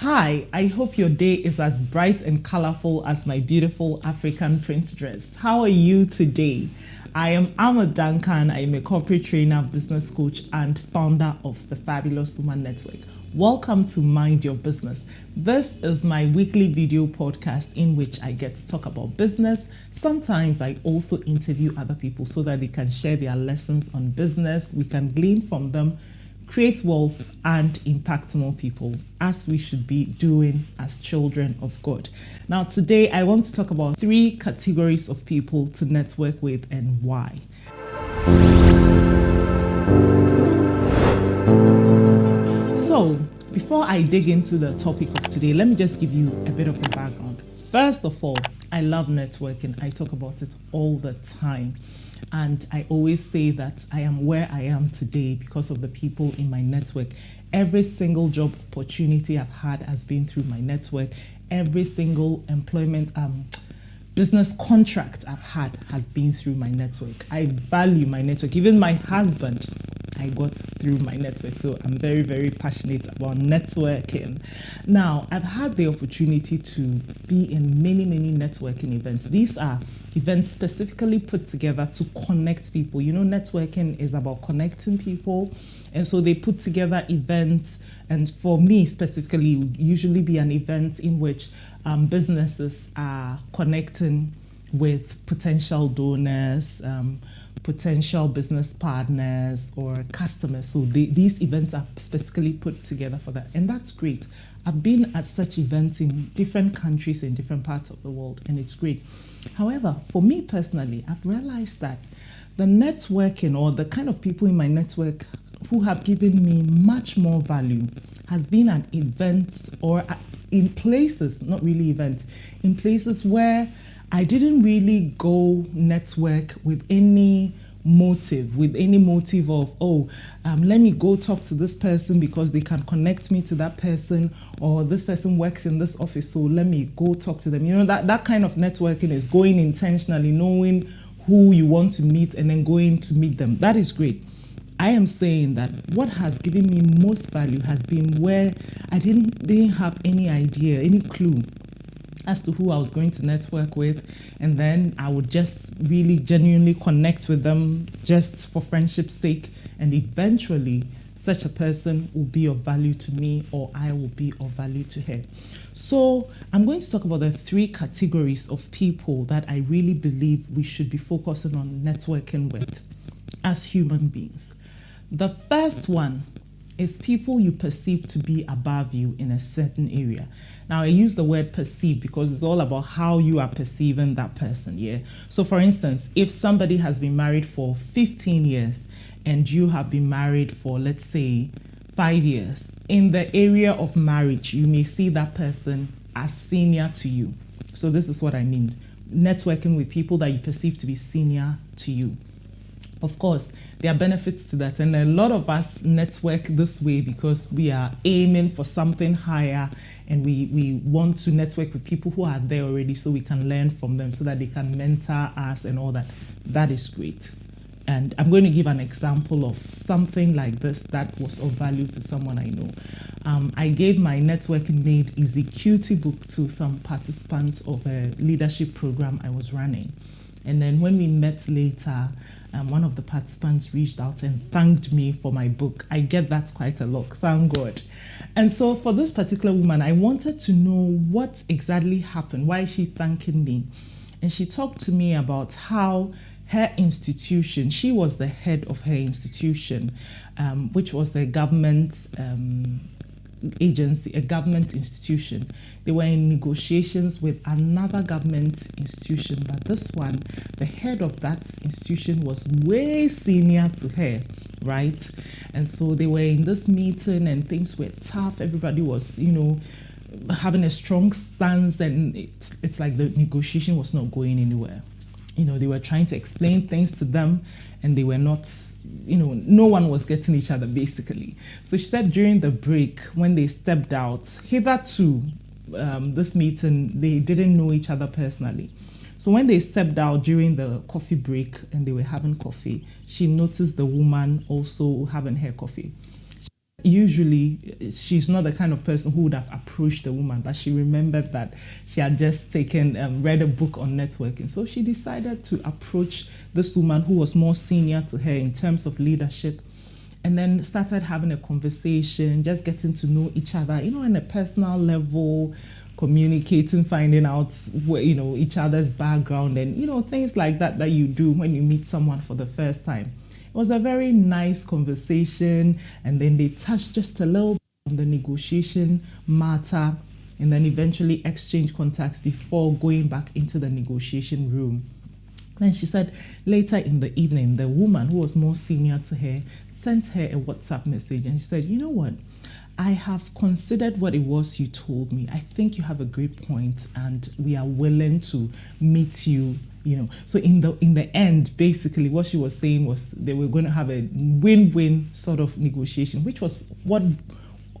Hi, I hope your day is as bright and colorful as my beautiful African print dress. How are you today? I am Ahmed Duncan. I am a corporate trainer, business coach, and founder of the Fabulous Woman Network. Welcome to Mind Your Business. This is my weekly video podcast in which I get to talk about business. Sometimes I also interview other people so that they can share their lessons on business. We can glean from them, create wealth, and impact more people, as we should be doing as children of God. Now, today I want to talk about 3 categories of people to network with and why. So, before I dig into the topic of today, let me just give you a bit of the background. First of all, I love networking. I talk about it all the time. And I always say that I am where I am today because of the people in my network. Every single job opportunity I've had has been through my network. Every single employment business contract I've had has been through my network. I value my network. Even my husband, I got through my network. So I'm very, very passionate about networking. Now, I've had the opportunity to be in many, many networking events. These are events specifically put together to connect people. You know, networking is about connecting people. And so they put together events. And for me specifically, it would usually be an event in which businesses are connecting with potential donors, potential business partners or customers. So these events are specifically put together for that. And that's great. I've been at such events in different countries in different parts of the world, and it's great. However, for me personally, I've realized that the networking or the kind of people in my network who have given me much more value has been at events or in places, not really events, in places where I didn't really go network with any motive of, let me go talk to this person because they can connect me to that person, or this person works in this office, so let me go talk to them. You know, that kind of networking is going intentionally, knowing who you want to meet and then going to meet them. That is great. I am saying that what has given me most value has been where I didn't have any idea, any clue as to who I was going to network with, and then I would just really genuinely connect with them just for friendship's sake, and eventually such a person will be of value to me or I will be of value to her. So I'm going to talk about the 3 categories of people that I really believe we should be focusing on networking with as human beings. The first one is people you perceive to be above you in a certain area. Now, I use the word perceive because it's all about how you are perceiving that person, yeah? So, for instance, if somebody has been married for 15 years and you have been married for, let's say, 5 years, in the area of marriage, you may see that person as senior to you. So this is what I mean. Networking with people that you perceive to be senior to you. Of course, there are benefits to that, and a lot of us network this way because we are aiming for something higher, and we want to network with people who are there already so we can learn from them so that they can mentor us and all that. That is great. And I'm going to give an example of something like this that was of value to someone I know. I gave my Networking Made Easy Cutie book to some participants of a leadership program I was running. And then when we met later, one of the participants reached out and thanked me for my book. I get that quite a lot, thank God. And so for this particular woman, I wanted to know what exactly happened. Why is she thanking me? And she talked to me about how her institution, she was the head of her institution, which was a government agency, a government institution. They were in negotiations with another government institution, but this one, the head of that institution was way senior to her, right? And so they were in this meeting and things were tough. Everybody was, having a strong stance, and it's like the negotiation was not going anywhere. They were trying to explain things to them and they were not, no one was getting each other basically. So she said during the break, when they stepped out, hitherto this meeting, they didn't know each other personally. So when they stepped out during the coffee break and they were having coffee, she noticed the woman also having her coffee. Usually, she's not the kind of person who would have approached the woman, but she remembered that she had just read a book on networking. So she decided to approach this woman who was more senior to her in terms of leadership, and then started having a conversation, just getting to know each other, on a personal level, communicating, finding out each other's background, and things like that you do when you meet someone for the first time. It was a very nice conversation, and then they touched just a little bit on the negotiation matter, and then eventually exchanged contacts before going back into the negotiation room. Then she said later in the evening, the woman who was more senior to her sent her a WhatsApp message, and she said, "You know what? I have considered what it was you told me. I think you have a great point, and we are willing to meet you." So in the end, basically what she was saying was they were going to have a win-win sort of negotiation, which was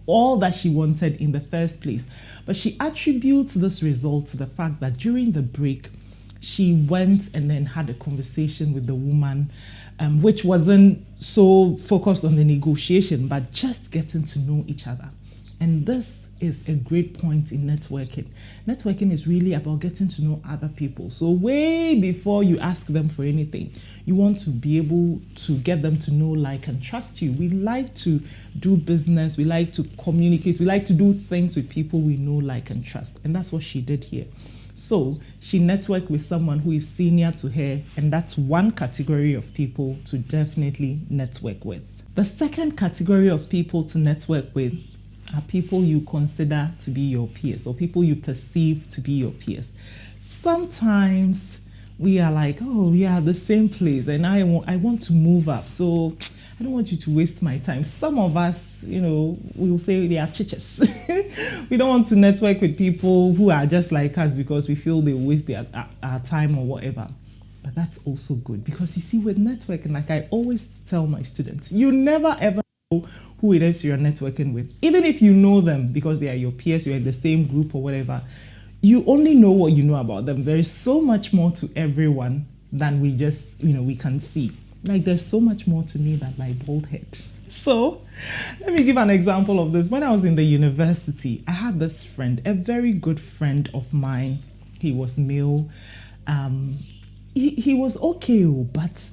all that she wanted in the first place. But she attributes this result to the fact that during the break, she went and then had a conversation with the woman, which wasn't so focused on the negotiation, but just getting to know each other. And this is a great point in networking. Networking is really about getting to know other people. So way before you ask them for anything, you want to be able to get them to know, like, and trust you. We like to do business. We like to communicate. We like to do things with people we know, like, and trust. And that's what she did here. So she networked with someone who is senior to her, and that's one category of people to definitely network with. The second category of people to network with are people you consider to be your peers, or people you perceive to be your peers. Sometimes we are like, oh, we are the same place, and I want to move up, so I don't want you to waste my time. Some of us, we will say they are chiches. We don't want to network with people who are just like us because we feel they waste our time or whatever. But that's also good, because you see, with networking, like I always tell my students, you never ever know who it is you're networking with. Even if you know them because they are your peers, you're in the same group or whatever, you only know what you know about them. There is so much more to everyone than we just, we can see. Like, there's so much more to me than my bald head. So let me give an example of this. When I was in the university, I had this friend, a very good friend of mine. He was male. He was okay, but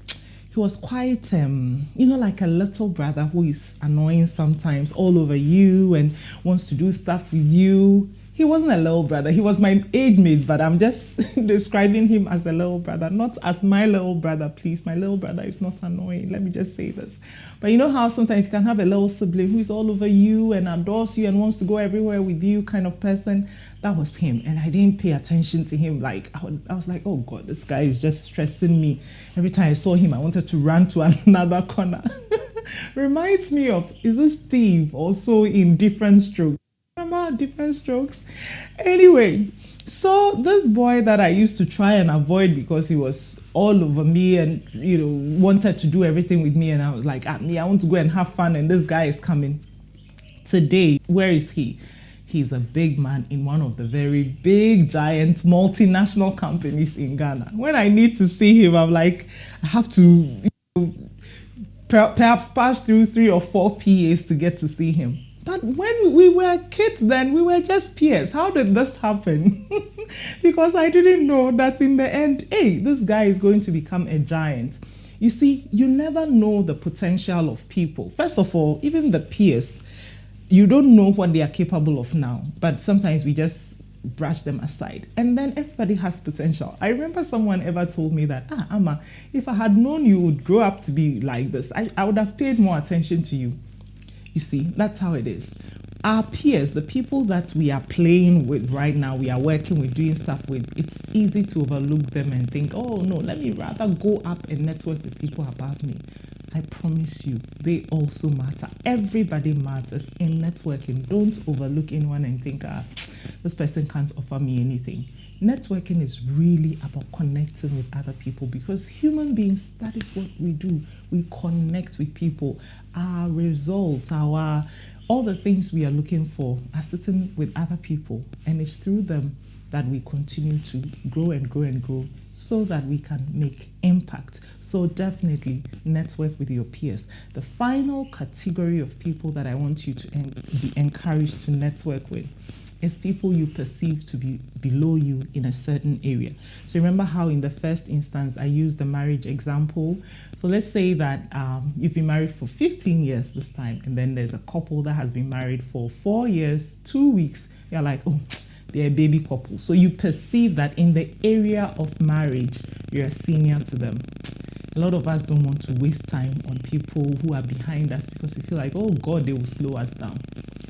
he was quite, like a little brother who is annoying sometimes, all over you and wants to do stuff with you. He wasn't a little brother. He was my age mate, but I'm just describing him as a little brother, not as my little brother, please. My little brother is not annoying. Let me just say this. But you know how sometimes you can have a little sibling who is all over you and adores you and wants to go everywhere with you kind of person? That was him. And I didn't pay attention to him. Like, I was like, oh God, this guy is just stressing me. Every time I saw him, I wanted to run to another corner. Reminds me of, is this Steve also in Different Strokes? Remember Different Strokes? Anyway, so this boy that I used to try and avoid because he was all over me and wanted to do everything with me, and I was like, I want to go and have fun, and this guy is coming. Today, where is he? He's a big man in one of the very big, giant, multinational companies in Ghana. When I need to see him, I'm like, I have to perhaps pass through 3 or 4 PAs to get to see him. But when we were kids then, we were just peers. How did this happen? Because I didn't know that in the end, hey, this guy is going to become a giant. You see, you never know the potential of people. First of all, even the peers, you don't know what they are capable of now. But sometimes we just brush them aside. And then everybody has potential. I remember someone ever told me that, Amma, if I had known you would grow up to be like this, I would have paid more attention to you. You see, that's how it is. Our peers, the people that we are playing with right now, we are working with, doing stuff with, it's easy to overlook them and think, oh no, let me rather go up and network with people above me. I promise you, they also matter. Everybody matters in networking. Don't overlook anyone and think, this person can't offer me anything. Networking is really about connecting with other people, because human beings, that is what we do. We connect with people. Our results, all the things we are looking for are sitting with other people, and it's through them that we continue to grow and grow and grow so that we can make impact. So definitely network with your peers. The final category of people that I want you to be encouraged to network with is people you perceive to be below you in a certain area. So remember how in the first instance I used the marriage example. So let's say that you've been married for 15 years this time, and then there's a couple that has been married for 4 years, 2 weeks. You're like, oh, they're a baby couple. So you perceive that in the area of marriage, you're a senior to them. A lot of us don't want to waste time on people who are behind us because we feel like, oh God, they will slow us down.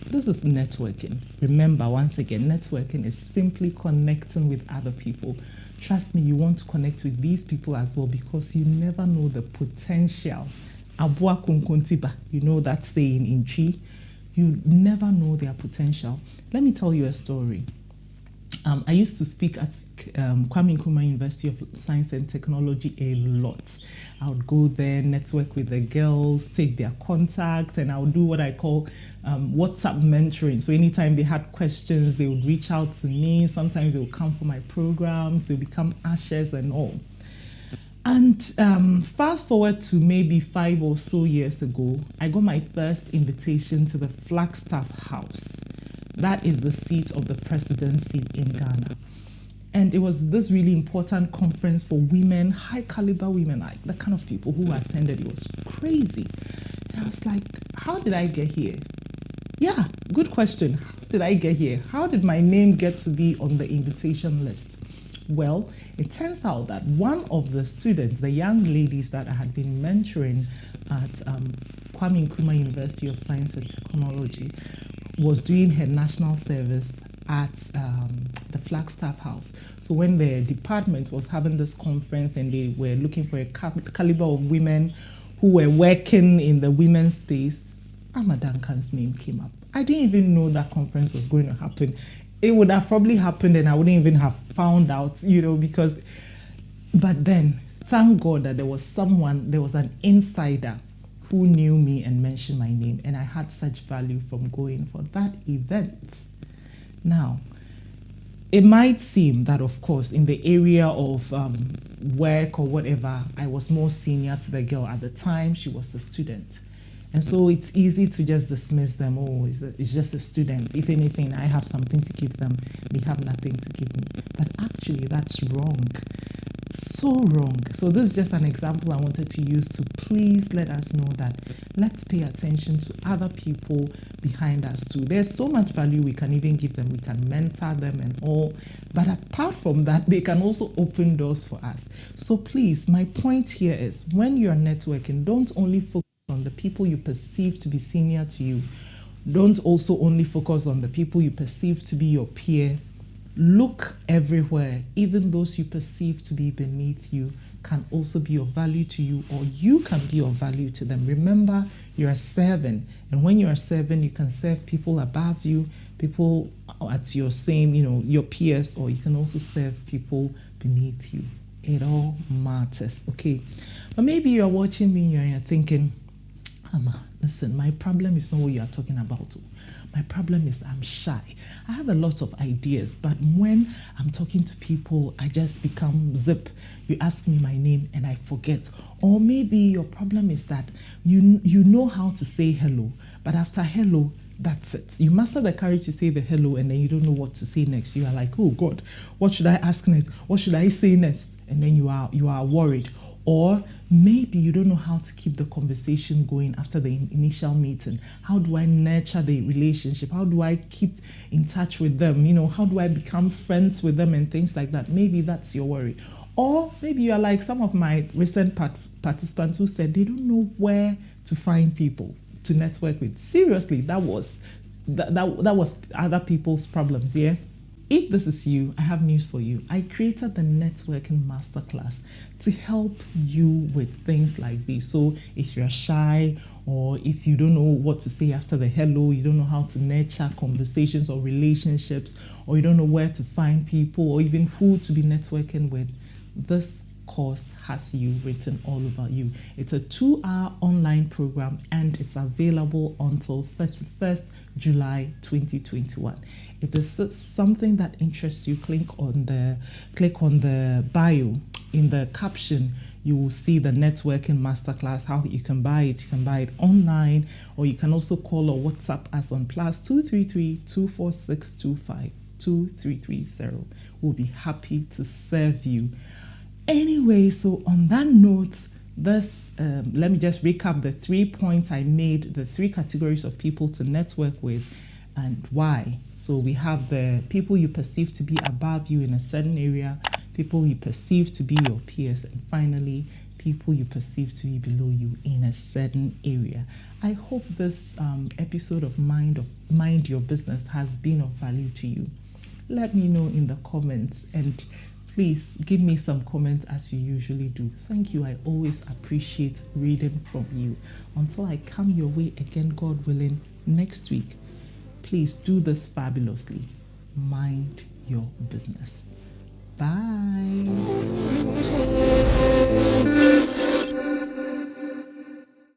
This is networking. Remember, once again, networking is simply connecting with other people. Trust me, you want to connect with these people as well because you never know the potential. Abua kunkuntiba, you know that saying in Chi. You never know their potential. Let me tell you a story. I used to speak at Kwame Nkrumah University of Science and Technology a lot. I would go there, network with the girls, take their contact, and I would do what I call WhatsApp mentoring. So anytime they had questions, they would reach out to me. Sometimes they would come for my programs, they would become ushers and all. And fast forward to maybe 5 or so years ago, I got my first invitation to the Flagstaff House. That is the seat of the presidency in Ghana. And it was this really important conference for women, high caliber women, like the kind of people who attended. It was crazy. And I was like, how did I get here? Yeah, good question. How did I get here? How did my name get to be on the invitation list? Well, it turns out that one of the students, the young ladies that I had been mentoring at Kwame Nkrumah University of Science and Technology, was doing her national service at the Flagstaff House. So when the department was having this conference and they were looking for a caliber of women who were working in the women's space, Amma Duncan's name came up. I didn't even know that conference was going to happen. It would have probably happened and I wouldn't even have found out, because, but then thank God that there was an insider who knew me and mentioned my name, and I had such value from going for that event. Now, it might seem that, of course, in the area of work or whatever, I was more senior to the girl. At the time, she was a student. And so it's easy to just dismiss them. Oh, it's just a student. If anything, I have something to give them. They have nothing to give me. But actually, that's wrong. So wrong. So this is just an example I wanted to use to please let us know that let's pay attention to other people behind us too. There's so much value we can even give them. We can mentor them and all. But apart from that, they can also open doors for us. So please, my point here is when you're networking, don't only focus on the people you perceive to be senior to you. Don't also only focus on the people you perceive to be your peer. Look everywhere. Even those you perceive to be beneath you can also be of value to you, or you can be of value to them. Remember, you're serving, and when you're serving, you can serve people above you, people at your same, your peers, or you can also serve people beneath you. It all matters, okay? But maybe you're watching me and you're thinking, Amma, listen, my problem is not what you are talking about. My problem is I'm shy. I have a lot of ideas, but when I'm talking to people, I just become zip. You ask me my name and I forget. Or maybe your problem is that you know how to say hello, but after hello, that's it. You muster the courage to say the hello and then you don't know what to say next. You are like, oh God, what should I ask next? What should I say next? And then you are worried. Or maybe you don't know how to keep the conversation going after the initial meeting. How do I nurture the relationship? How do I keep in touch with them? How do I become friends with them and things like that? Maybe that's your worry. Or maybe you are like some of my recent participants who said they don't know where to find people to network with. Seriously, that was other people's problems, yeah? If this is you, I have news for you. I created the Networking Masterclass to help you with things like this. So if you're shy, or if you don't know what to say after the hello, you don't know how to nurture conversations or relationships, or you don't know where to find people, or even who to be networking with, this course has you written all over you. It's a 2-hour online program and it's available until 31st July 2021. If there's something that interests you, click on the bio. In the caption, you will see the networking masterclass, how you can buy it. You can buy it online, or you can also call or WhatsApp us on +233 246 2330. We'll be happy to serve you. Anyway, so on that note, let me just recap the 3 points I made, the 3 categories of people to network with and why. So we have the people you perceive to be above you in a certain area, people you perceive to be your peers, and finally, people you perceive to be below you in a certain area. I hope this episode of Mind Your Business has been of value to you. Let me know in the comments, and please give me some comments as you usually do. Thank you. I always appreciate reading from you. Until I come your way again, God willing, next week, please do this fabulously. Mind your business. Bye.